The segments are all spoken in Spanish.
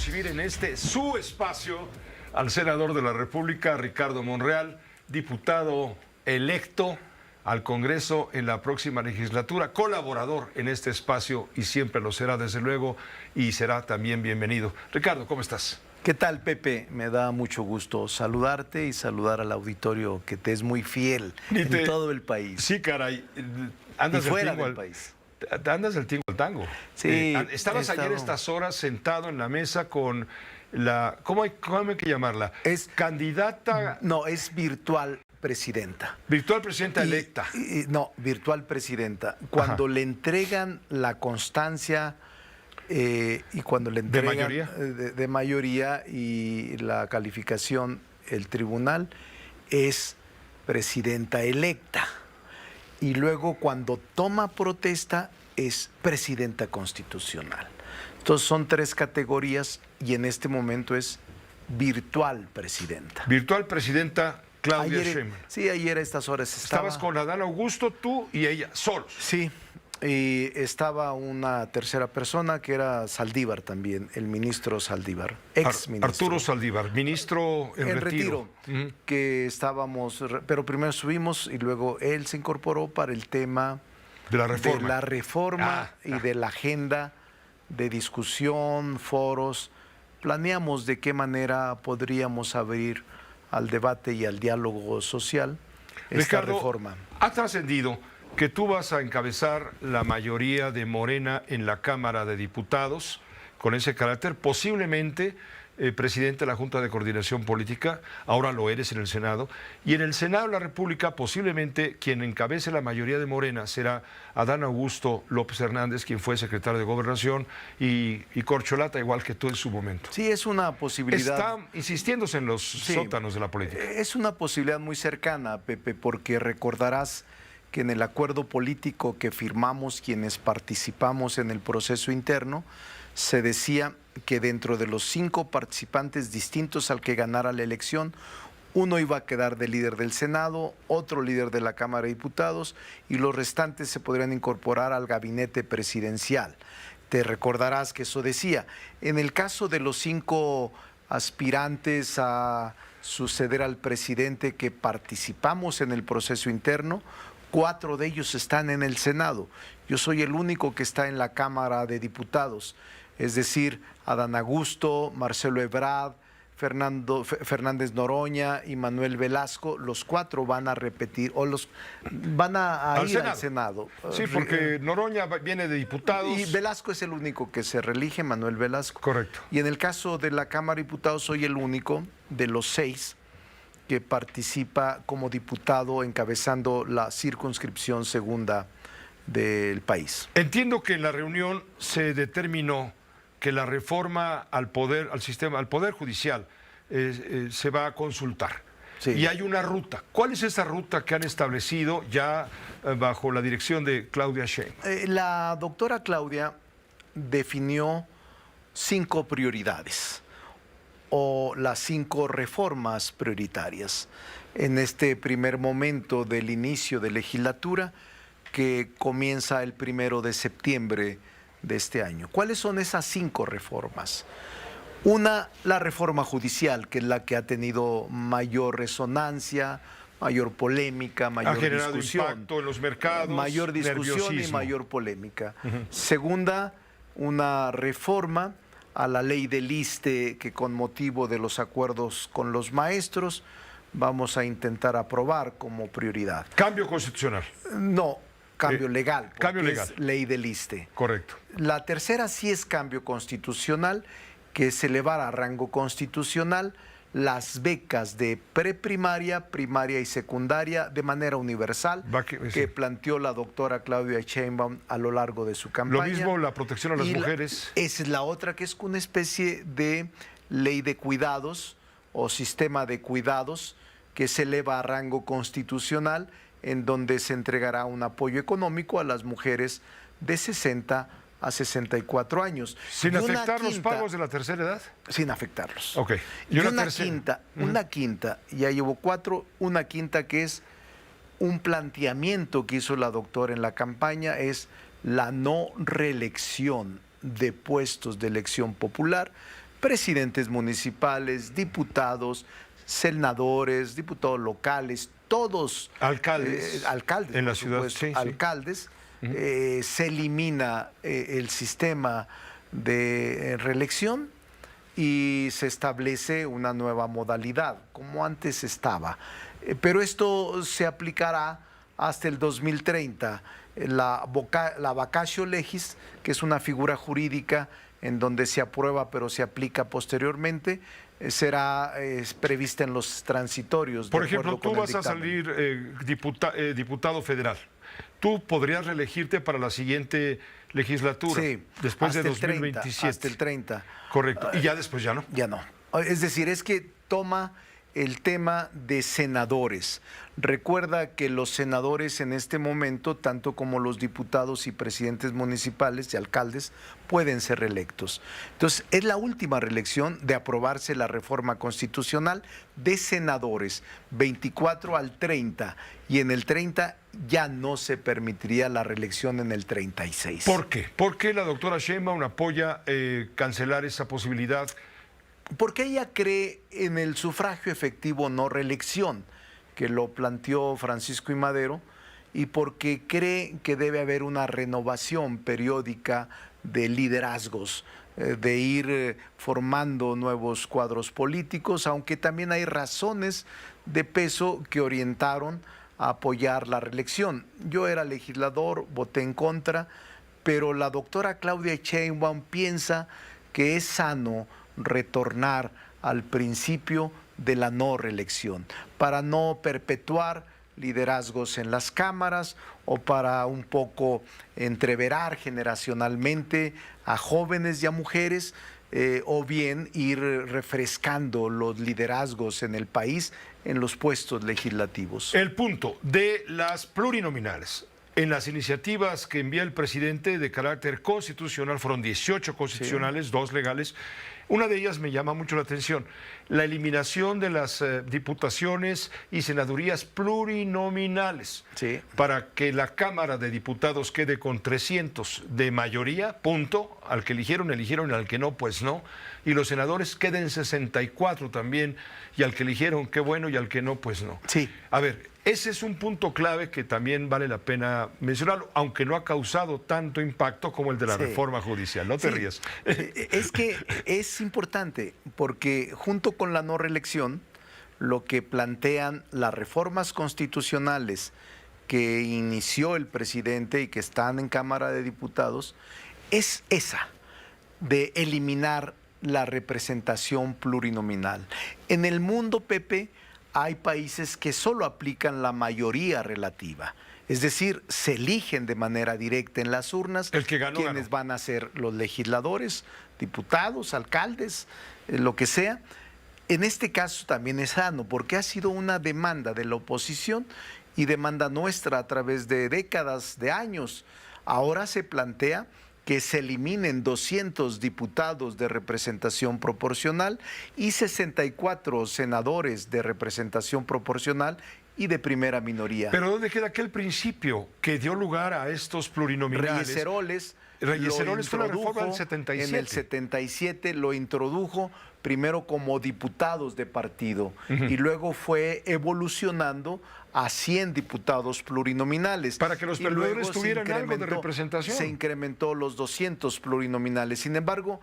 recibir en este su espacio al senador de la República, Ricardo Monreal, diputado electo al Congreso en la próxima legislatura, colaborador en este espacio y siempre lo será desde luego y será también bienvenido. Ricardo, ¿cómo estás? ¿Qué tal, Pepe? Me da mucho gusto saludarte y saludar al auditorio que te es muy fiel en todo el país. Sí, caray. Andas y fuera del país. Andas del tingo al tango. Sí. Estabas ayer estas horas sentado en la mesa con la... ¿Cómo hay que llamarla? Es candidata... No, es virtual presidenta. Virtual presidenta electa. No, virtual presidenta. Cuando le entregan la constancia y cuando le entregan... ¿De mayoría? De mayoría y la calificación, el tribunal, es presidenta electa. Y luego cuando toma protesta es presidenta constitucional. Entonces son tres categorías y en este momento es virtual presidenta. Virtual presidenta Claudia Sheinbaum. Sí, ayer a estas horas Estabas con Adán Augusto, tú y ella, solos. Sí, y estaba una tercera persona que era Saldívar también, el ministro Saldívar, ex-ministro. Arturo Saldívar, ministro en retiro. Que estábamos, pero primero subimos y luego él se incorporó para el tema de la reforma y de la agenda de discusión, foros. Planeamos de qué manera podríamos abrir al debate y al diálogo social esta reforma. Ha trascendido que tú vas a encabezar la mayoría de Morena en la Cámara de Diputados, con ese carácter, posiblemente presidente de la Junta de Coordinación Política, ahora lo eres en el Senado, y en el Senado de la República posiblemente quien encabece la mayoría de Morena será Adán Augusto López Hernández, quien fue secretario de Gobernación, y Corcholata, igual que tú en su momento. Sí, es una posibilidad. Está insistiéndose en los sótanos de la política. Es una posibilidad muy cercana, Pepe, porque recordarás que en el acuerdo político que firmamos quienes participamos en el proceso interno, se decía que dentro de los 5 participantes distintos al que ganara la elección, uno iba a quedar de líder del Senado, otro líder de la Cámara de Diputados y los restantes se podrían incorporar al gabinete presidencial. Te recordarás que eso decía. En el caso de los 5 aspirantes a suceder al presidente que participamos en el proceso interno, 4 de ellos están en el Senado. Yo soy el único que está en la Cámara de Diputados. Es decir, Adán Augusto, Marcelo Ebrard, Fernández Noroña y Manuel Velasco, los 4 van a repetir o van a ir al Senado. Sí, porque Noroña viene de diputados. Y Velasco es el único que se reelige, Manuel Velasco. Correcto. Y en el caso de la Cámara de Diputados soy el único de los 6 que participa como diputado encabezando la circunscripción segunda del país. Entiendo que en la reunión se determinó que la reforma al poder judicial se va a consultar. Sí. Y hay una ruta. ¿Cuál es esa ruta que han establecido ya bajo la dirección de Claudia Sheinbaum? La doctora Claudia definió 5 prioridades o las 5 reformas prioritarias en este primer momento del inicio de legislatura que comienza el 1 de septiembre de este año. ¿Cuáles son esas 5 reformas? Una, la reforma judicial, que es la que ha tenido mayor resonancia, mayor polémica, mayor discusión. Ha generado impacto en los mercados, mayor discusión y mayor polémica. Segunda, una reforma a la ley del ISSSTE que con motivo de los acuerdos con los maestros vamos a intentar aprobar como prioridad. ¿Cambio constitucional? No. Cambio legal, cambio legal. Es ley del ISSSTE. Correcto. La tercera sí es cambio constitucional, que es elevar a rango constitucional las becas de preprimaria, primaria y secundaria de manera universal que planteó la doctora Claudia Sheinbaum a lo largo de su campaña. Lo mismo la protección a las mujeres. Esa es la otra, que es una especie de ley de cuidados o sistema de cuidados que se eleva a rango constitucional, en donde se entregará un apoyo económico a las mujeres de 60 a 64 años. ¿Sin afectar los pagos de la tercera edad? Sin afectarlos. Ok. Y una quinta, ya llevo 4, una quinta que es un planteamiento que hizo la doctora en la campaña, es la no reelección de puestos de elección popular, presidentes municipales, diputados, senadores, diputados locales, todos Alcaldes. alcaldes en la por ciudad, supuesto, sí, sí. alcaldes, se elimina el sistema de reelección y se establece una nueva modalidad, como antes estaba. Pero esto se aplicará hasta el 2030. La vacatio legis, que es una figura jurídica en donde se aprueba pero se aplica posteriormente, será prevista en los transitorios. Por ejemplo, tú vas a salir diputado federal. Tú podrías reelegirte para la siguiente legislatura, sí, después de hasta el 2027. 30, hasta el 30. Correcto. Y ya después ya no. Ya no. Es decir, es que toma el tema de senadores. Recuerda que los senadores en este momento, tanto como los diputados y presidentes municipales y alcaldes, pueden ser reelectos. Entonces, es la última reelección de aprobarse la reforma constitucional de senadores, 24 al 30, y en el 30 ya no se permitiría la reelección en el 36. ¿Por qué? ¿Por qué la doctora Sheinbaum apoya cancelar esa posibilidad? Porque ella cree en el sufragio efectivo no reelección, que lo planteó Francisco I. Madero, y porque cree que debe haber una renovación periódica de liderazgos, de ir formando nuevos cuadros políticos, aunque también hay razones de peso que orientaron a apoyar la reelección. Yo era legislador, voté en contra, pero la doctora Claudia Sheinbaum piensa que es sano retornar al principio de la no reelección, para no perpetuar liderazgos en las cámaras o para un poco entreverar generacionalmente a jóvenes y a mujeres, o bien ir refrescando los liderazgos en el país en los puestos legislativos. El punto de las plurinominales. En las iniciativas que envía el presidente de carácter constitucional, fueron 18 constitucionales, sí, 2 legales. Una de ellas me llama mucho la atención, la eliminación de las diputaciones y senadurías plurinominales, sí, para que la Cámara de Diputados quede con 300 de mayoría, punto, al que eligieron, y al que no, pues no, y los senadores queden 64 también, y al que eligieron, qué bueno, y al que no, pues no. Sí. A ver, ese es un punto clave que también vale la pena mencionarlo, aunque no ha causado tanto impacto como el de la reforma judicial. No te rías. Es que es importante, porque junto con la no reelección, lo que plantean las reformas constitucionales que inició el presidente y que están en Cámara de Diputados, es esa, de eliminar la representación plurinominal. En el mundo, Pepe, hay países que solo aplican la mayoría relativa, es decir, se eligen de manera directa en las urnas el que ganó, quienes van a ser los legisladores, diputados, alcaldes, lo que sea. En este caso también es sano, porque ha sido una demanda de la oposición y demanda nuestra a través de décadas, de años. Ahora se plantea que se eliminen 200 diputados de representación proporcional y 64 senadores de representación proporcional y de primera minoría. Pero ¿dónde queda aquel principio que dio lugar a estos plurinominales? Reyes Heroles fue la reforma del 77. En el 77 lo introdujo primero como diputados de partido y luego fue evolucionando a 100 diputados plurinominales. Para que los perdedores tuvieran algo de representación. Se incrementó los 200 plurinominales. Sin embargo,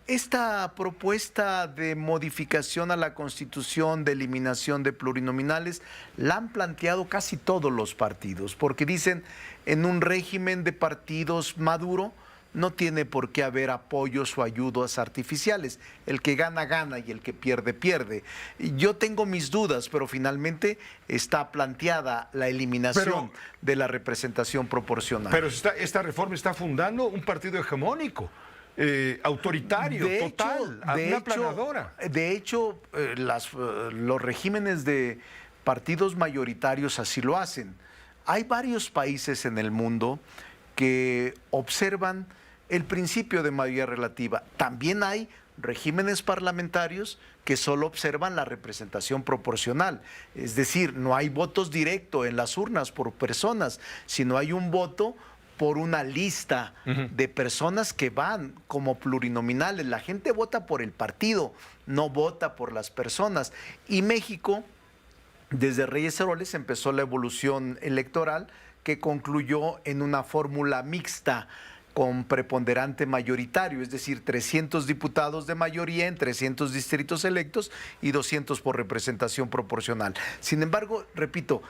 esta propuesta de modificación a la Constitución, de eliminación de plurinominales, la han planteado casi todos los partidos, porque dicen, en un régimen de partidos maduro, no tiene por qué haber apoyos o ayudas artificiales. El que gana, gana y el que pierde, pierde. Yo tengo mis dudas, pero finalmente está planteada la eliminación de la representación proporcional. Pero esta reforma está fundando un partido hegemónico, autoritario, total, una aplanadora. De hecho, los regímenes de partidos mayoritarios así lo hacen. Hay varios países en el mundo que observan el principio de mayoría relativa. También hay regímenes parlamentarios que solo observan la representación proporcional. Es decir, no hay votos directos en las urnas por personas, sino hay un voto por una lista de personas que van como plurinominales. La gente vota por el partido, no vota por las personas. Y México, desde Reyes Heroles, empezó la evolución electoral que concluyó en una fórmula mixta con preponderante mayoritario, es decir, 300 diputados de mayoría en 300 distritos electos y 200 por representación proporcional. Sin embargo, repito,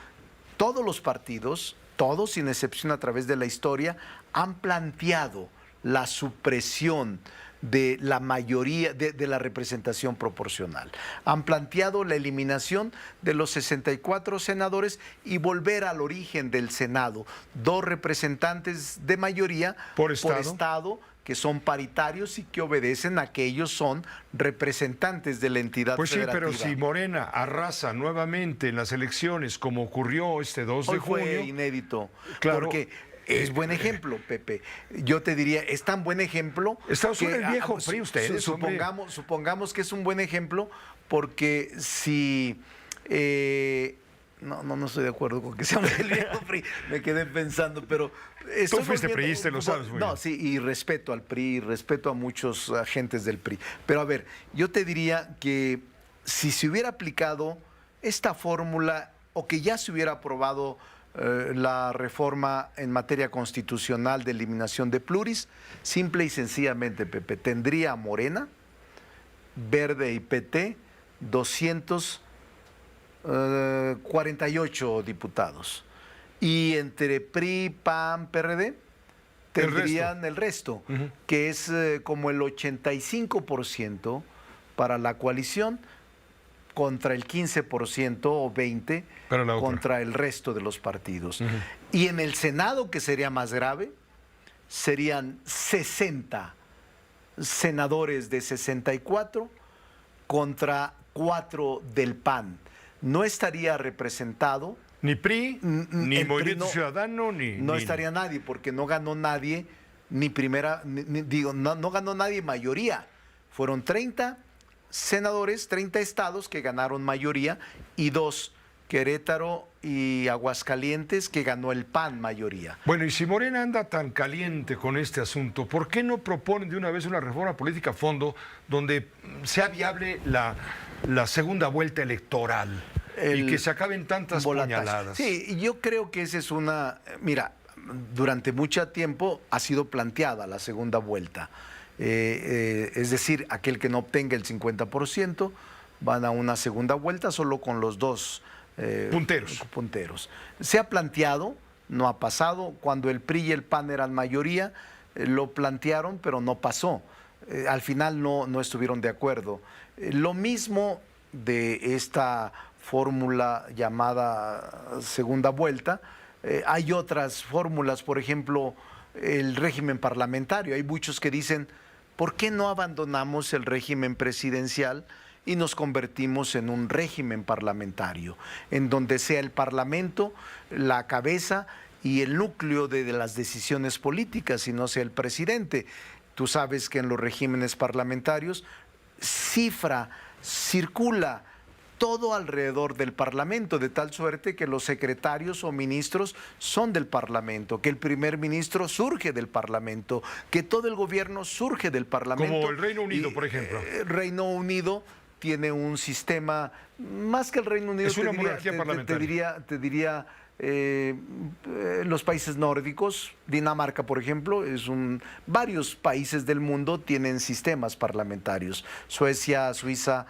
todos los partidos, todos sin excepción a través de la historia, han planteado la supresión de la mayoría de la representación proporcional. Han planteado la eliminación de los 64 senadores y volver al origen del Senado. 2 representantes de mayoría por estado, que son paritarios y que obedecen a que ellos son representantes de la entidad federativa. Pues sí, pero si Morena arrasa nuevamente en las elecciones, como ocurrió este 2 de junio... Fue inédito, claro, porque... Es buen ejemplo, Pepe. Yo te diría, es tan buen ejemplo... Estamos en el viejo PRI ustedes, supongamos que es un buen ejemplo porque si... No estoy de acuerdo con que sea el viejo PRI. Me quedé pensando, pero... Tú fuiste priista, lo sabes muy bien. No, sí, y respeto al PRI, respeto a muchos agentes del PRI. Pero a ver, yo te diría que si se hubiera aplicado esta fórmula o que ya se hubiera aprobado la reforma en materia constitucional de eliminación de pluris, simple y sencillamente, Pepe, tendría a Morena, Verde y PT 248 diputados. Y entre PRI, PAN, PRD tendrían el resto, que es como el 85% para la coalición, contra el 15% o 20% contra el resto de los partidos. Y en el Senado, que sería más grave, serían 60 senadores de 64 contra 4 del PAN. No estaría representado... Ni PRI, ni Movimiento Ciudadano, ni... No estaría nadie, porque no ganó nadie, no ganó nadie mayoría. Fueron 30 senadores, 30 estados que ganaron mayoría y 2, Querétaro y Aguascalientes, que ganó el PAN mayoría. Bueno, y si Morena anda tan caliente con este asunto, ¿por qué no proponen de una vez una reforma política a fondo donde sea viable la segunda vuelta electoral y que se acaben tantas puñaladas? Sí, yo creo que esa es una... Mira, durante mucho tiempo ha sido planteada la segunda vuelta. Es decir, aquel que no obtenga el 50% van a una segunda vuelta solo con los 2 punteros. Se ha planteado, no ha pasado. Cuando el PRI y el PAN eran mayoría, lo plantearon, pero no pasó. Al final no estuvieron de acuerdo. Lo mismo de esta fórmula llamada segunda vuelta. Hay otras fórmulas, por ejemplo, el régimen parlamentario. Hay muchos que dicen, ¿por qué no abandonamos el régimen presidencial y nos convertimos en un régimen parlamentario, en donde sea el Parlamento la cabeza y el núcleo de las decisiones políticas y no sea el presidente? Tú sabes que en los regímenes parlamentarios circula todo alrededor del Parlamento, de tal suerte que los secretarios o ministros son del Parlamento, que el primer ministro surge del Parlamento, que todo el gobierno surge del Parlamento. Como el Reino Unido, por ejemplo. El Reino Unido tiene un sistema, más que el Reino Unido, es una monarquía parlamentaria. Te diría los países nórdicos, Dinamarca, por ejemplo, varios países del mundo tienen sistemas parlamentarios. Suecia, Suiza,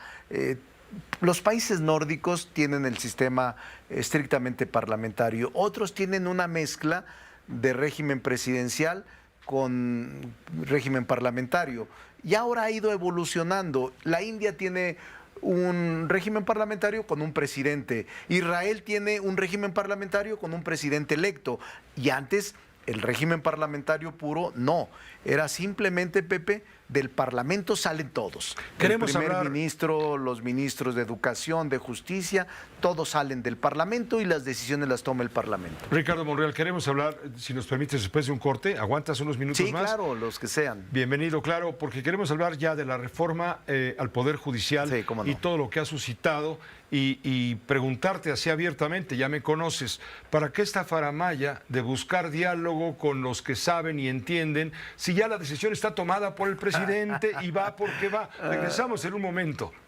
los países nórdicos tienen el sistema estrictamente parlamentario. Otros tienen una mezcla de régimen presidencial con régimen parlamentario. Y ahora ha ido evolucionando. La India tiene un régimen parlamentario con un presidente. Israel tiene un régimen parlamentario con un presidente electo. Y antes el régimen parlamentario puro no. Era simplemente, Pepe, del Parlamento salen todos. Queremos El primer hablar- ministro, los ministros de Educación, de Justicia, todos salen del Parlamento y las decisiones las toma el Parlamento. Ricardo Monreal, queremos hablar, si nos permites, después de un corte. ¿Aguantas unos minutos Sí, más? claro, los que sean. Bienvenido, claro, porque queremos hablar ya de la reforma al Poder Judicial Sí, cómo no. y todo lo que ha suscitado y preguntarte así abiertamente, ya me conoces, ¿para qué esta faramalla de buscar diálogo con los que saben y entienden si ya la decisión está tomada por el presidente y va porque va? Regresamos en un momento.